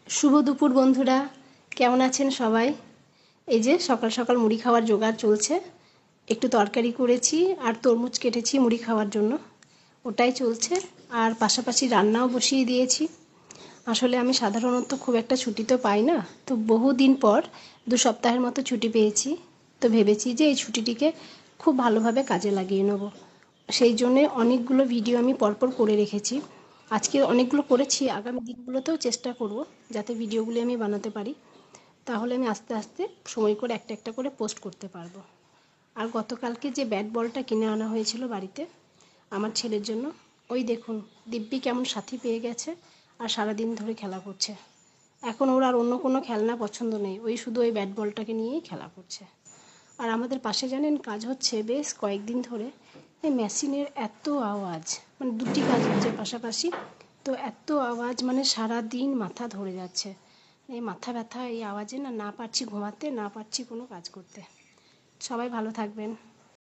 শুভ দুপুর বন্ধুরা, কেমন আছেন সবাই? এই যে সকাল সকাল মুড়ি খাওয়ার জোগাড় চলছে। একটু তরকারি করেছি আর তরমুজ কেটেছি মুড়ি খাওয়ার জন্য, ওটাই চলছে। আর পাশাপাশি রান্নাও বসিয়ে দিয়েছি। আসলে আমি সাধারণত খুব একটা ছুটি তো পাই না, তো বহুদিন পর 2 সপ্তাহের মতো ছুটি পেয়েছি। তো ভেবেছি যে এই ছুটিটিকে খুব ভালোভাবে কাজে লাগিয়ে নেব। সেই জন্যে অনেকগুলো ভিডিও আমি পরপর করে রেখেছি। আজকে অনেকগুলো করেছি, আগামী দিনগুলোতেও চেষ্টা করব যাতে ভিডিওগুলি আমি বানাতে পারি। তাহলে আমি আস্তে আস্তে সময় করে একটা একটা করে পোস্ট করতে পারবো। আর গতকালকে যে ব্যাট বলটা কিনে আনা হয়েছিল বাড়িতে আমার ছেলের জন্য, ওই দেখুন দিব্যি কেমন সাথী পেয়ে গেছে আর সারাদিন ধরে খেলা করছে। এখন ওর আর অন্য কোনো খেলনা পছন্দ নেই, ওই শুধু ওই ব্যাট বলটাকে নিয়েই খেলা করছে। আর আমাদের পাশে জানেন কাজ হচ্ছে বেশ কয়েকদিন ধরে, এই মেশিনের এত আওয়াজ, মানে দুটি কাজ হচ্ছে পাশাপাশি, তো এত আওয়াজ মানে সারা দিন মাথা ধরে যাচ্ছে। এই মাথা ব্যথা এই আওয়াজে না না পারছি ঘুমাতে, না পারছি কোনো কাজ করতে। সবাই ভালো থাকবেন।